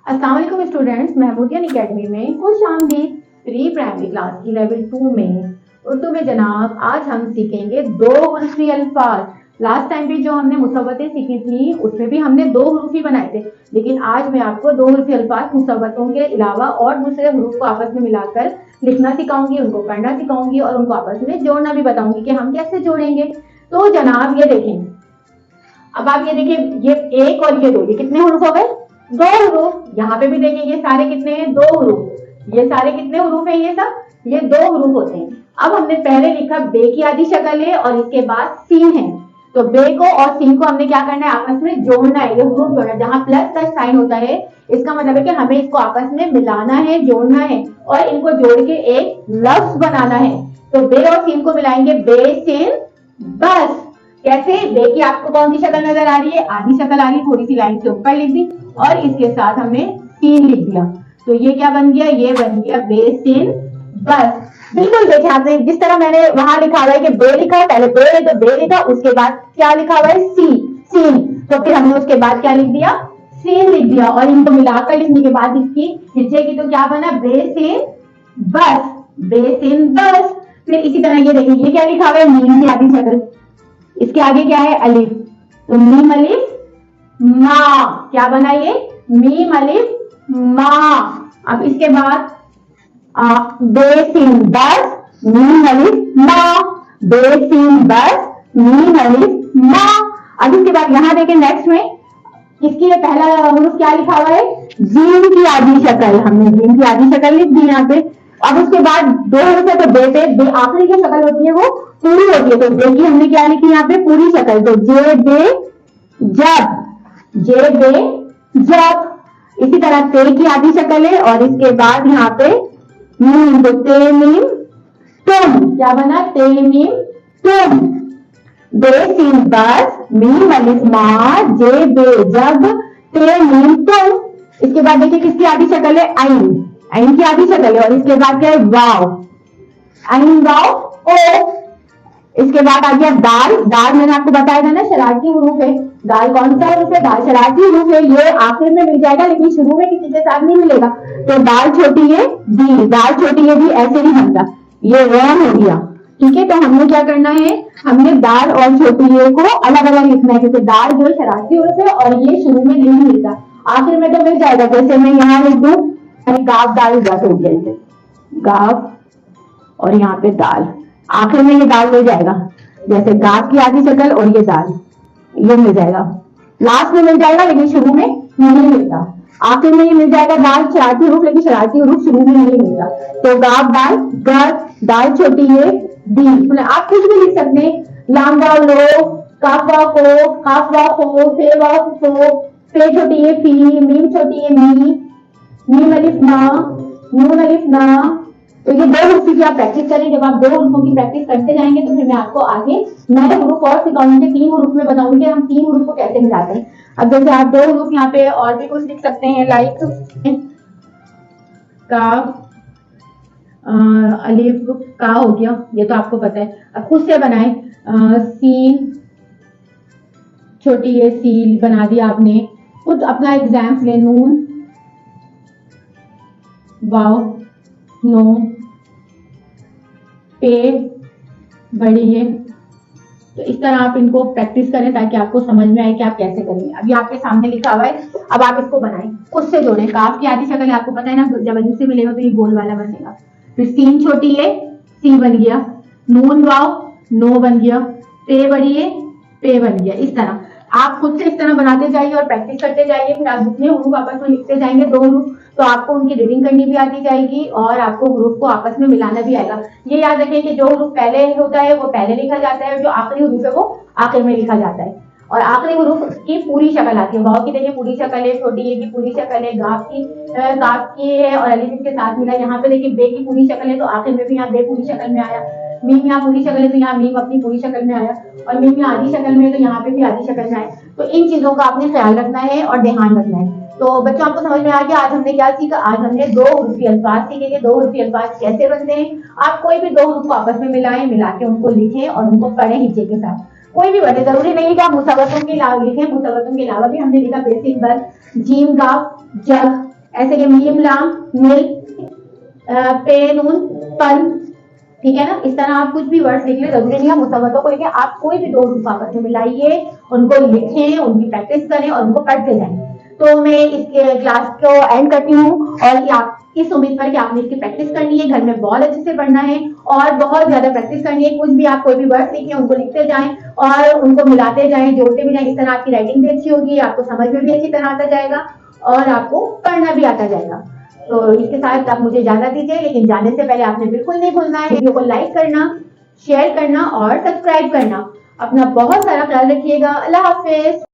अस्सलाम वालेकुम students, महमूदियन academy में खुश आमदीद। प्री प्राइमरी क्लास की लेवल 2 में उर्दू में जनाब आज हम सीखेंगे दो हुर्फी अल्फाज। लास्ट टाइम भी जो हमने मुसव्वतें सीखी थी उसमें भी हमने दो हुरूफी बनाए थे, लेकिन आज मैं आपको दो हुर्फी अल्फाज मुसव्वतों के अलावा और दूसरे हुरूफ को आपस में मिलाकर लिखना सिखाऊंगी, उनको पढ़ना सिखाऊंगी और उनको आपस में जोड़ना भी बताऊंगी कि हम कैसे जोड़ेंगे। तो जनाब ये देखें, अब आप ये देखिए, ये एक और ये दो, ये कितने हुरूफ हो गए? दो हुरूफ। यहाँ पे भी देखिए ये सारे कितने हैं? दो हुरूफ। ये सारे कितने हुरूफ हैं? ये सब ये दो हुरूफ होते हैं। अब हमने पहले लिखा बे की आधी शक्ल है और इसके बाद सीन है, तो बे को और सीन को हमने क्या करना है? आपस में जोड़ना है। ये हुरूफ जोड़ना है, जहां प्लस का साइन होता है इसका मतलब है कि हमें इसको आपस में मिलाना है, जोड़ना है और इनको जोड़ के एक लफ्ज बनाना है। तो बे और सीन को मिलाएंगे, बे सीन बस। कैसे? बे की आपको कौन सी शक्ल नजर आ रही है? आधी शक्ल आ रही है, थोड़ी सी लाइन से ऊपर लिख दी और इसके साथ हमने सीन लिख दिया। तो ये क्या बन गया? ये बन गया बे सीन बस। बिल्कुल देखिए आपने, जिस तरह मैंने वहां लिखा हुआ है कि बे लिखा है, पहले बे है तो बे लिखा, उसके बाद क्या लिखा हुआ है? सी, सीन। तो फिर हमने उसके बाद क्या लिख दिया? सीन लिख दिया और इनको मिलाकर लिखने के बाद इसकी खिंचेगी तो क्या बना? बे सीन बस, बे सीन बस। फिर इसी तरह ये देखिए, ये क्या लिखा हुआ है? मीम की आधी शक्ल, इसके आगे क्या है? अलिफ, तो मीम अलिफ मा, क्या बना ये? मीम अलिफ मा। अब इसके बाद बे सीन बस मीम अलिफ मा, बे सीन बस मीम अलिफ मा। अब इसके बाद यहाँ देखें नेक्स्ट में, इसकी पहला हुरूफ क्या लिखा हुआ है? जीम की आधी शक्ल, हमने जीम की आधी शक्ल लिख दी यहाँ पे। अब उसके बाद दो हुरूफ है तो बे पे बे आखिरी की शक्ल होती है वो पूरी होती है, तो बे की हमने क्या लिखी यहाँ पे? पूरी शक्ल। तो जे बे जब, जे बे जब। इसी तरह ते की आधी शक्ल है और इसके बाद यहाँ पे मीम, तो ते मीम तुम, क्या बना? ते मीम तुम। बे सीन बस मीम अलिफ मा, जे बे जब, ते मीम तुम। इसके बाद देखिए किसकी आधी शक्ल है? आइन, आइन की आधी शक्ल है और इसके बाद क्या है? वाव, आइन वाव ओ। इसके बाद आ गया दाल, दाल मैंने आपको बताया था ना शरारती हुरूफ है। दाल कौन सा हुरूफ है? दाल शरारती हुरूफ है। ये आखिर में मिल जाएगा लेकिन शुरू में किसी के साथ नहीं मिलेगा। तो दाल छोटी है दी, दाल छोटी है दी ऐसे नहीं बनता, ये रैम हो गया। ठीक है, तो हमने क्या करना है? हमने दाल और छोटी ये को अलग अलग लिखना है, क्योंकि दाल जो शरारती हुरूफ है और ये शुरू में नहीं मिलता, आखिर में तो मिल जाएगा। जैसे मैं यहाँ लिख दूं गाव दाल दस हो गया, इसे गाव और यहाँ पे दाल, आखिर में ये दाल मिल जाएगा। जैसे गाव की आधी शक्ल और ये दाल, ये मिल जाएगा, लास्ट में मिल जाएगा लेकिन शुरू में नहीं मिलता। आखिर में ये मिल जाएगा दाल शरारती हुरूफ, लेकिन शरारती हुरूफ शुरू में नहीं मिलता। तो गाव दाल गर, दाल छोटी है दी। आप कुछ भी लिख सकते हैं, लामदा लो, काफवा को, काफवा को, फेवा को, फे छोटी है फी, मीम छोटी है मी, मीम अलिफ ना, नून अलिफ ना। तो ये दो हुरूफ की आप प्रैक्टिस करें। जब आप दो हुरूफों की प्रैक्टिस करते जाएंगे तो फिर मैं आपको आगे नए हुरूफ और सिखाऊंगी, तीन हुरूफ में बताऊंगी हम तीन हुरूफ को कैसे मिलाते हैं। अब जैसे आप दो हुरूफ यहाँ पे और भी कुछ लिख सकते हैं, लाइक काफ, अलिफ का हो गया, ये तो आपको पता है। अब खुद से बनाए, सीन छोटी है सी बना दिया आपने, खुद अपना एग्जाम्स ले, नून वाव नो, पे बड़ी है। तो इस तरह आप इनको प्रैक्टिस करें ताकि आपको समझ में आए कि आप कैसे करेंगे। अभी आपके सामने लिखा हुआ है, अब आप इसको बनाएं, उससे जोड़ें। काफ की आधी शक्ल आपको पता है ना, जब अलिफ से मिलेगा तो ये गोल वाला बनेगा। फिर सीन छोटी है सी बन गया, नून वाव नो बन गया, पे बड़ी है पे बन गया। इस तरह आप खुद से इस तरह बनाते जाइए और प्रैक्टिस करते जाइए। फिर आप जितने हुरूफ आपस में लिखते जाएंगे दो हुरूफ, तो आपको उनकी रीडिंग करनी भी आती जाएगी और आपको हुरूफ को आपस में मिलाना भी आएगा। ये याद रखें कि जो हुरूफ पहले होता है वो पहले लिखा जाता है, जो आखिरी हुरूफ है वो आखिर में लिखा जाता है। और आखिरी हुरूफ की पूरी शक्ल आती है। वाव की देखिए पूरी शक्ल है, छोटी ए की पूरी शक्ल है, गाफ की है और अलिफ के साथ मिला। यहाँ पे देखिए बे की पूरी शक्ल है तो आखिर में भी यहाँ बे पूरी शक्ल में आया। मीम यहाँ पूरी शक्ल है तो यहाँ मीम अपनी पूरी शक्ल में आया और मीम यहाँ आधी शक्ल में है तो यहाँ पे भी आधी शक्ल में आए। तो इन चीजों का आपने ख्याल रखना है और ध्यान रखना है। तो बच्चों आपको समझ में आ गया आज हमने क्या सीखा? आज हमने दो हुरूफी अल्फाज सीखेंगे। दो हुरूफी अल्फाज कैसे बनते हैं? आप कोई भी दो हुरूफ को आपस में मिलाएं, मिला के उनको लिखें और उनको पढ़ें हिज्जे के साथ। कोई भी बने, जरूरी नहीं कि आप मुसव्वतों के अलावा लिखें, मुसव्वतों के अलावा भी हमने लिखा बेसिक बस, जीम गाफ जग, ऐसे कि मीम लाम मिल्क, पे नून पन, ठीक है ना। इस तरह आप कुछ भी वर्ड्स लिख लें, जरूरी नहीं है मुसव्वतों को लेके आप कोई भी दो उर्दू आपस में मिलाइए, उनको लिखें, उनकी प्रैक्टिस करें और उनको पढ़ते जाएं। तो मैं इसके क्लास को एंड करती हूँ और आप इस उम्मीद पर कि आपने इसकी प्रैक्टिस करनी है, घर में बहुत अच्छे से पढ़ना है और बहुत ज्यादा प्रैक्टिस करनी है। कुछ भी आप कोई भी वर्ड्स लिखें उनको लिखते जाएं और उनको मिलाते जाएं, जोड़ते भी जाएं। इस तरह आपकी राइटिंग भी अच्छी होगी, आपको समझ में भी अच्छी तरह आता जाएगा और आपको पढ़ना भी आता जाएगा। तो इसके साथ आप मुझे इजाजत दीजिए, लेकिन जाने से पहले आपने बिल्कुल नहीं भूलना है वीडियो को लाइक करना, शेयर करना और सब्सक्राइब करना। अपना बहुत सारा ख्याल रखिएगा। अल्लाह हाफिज।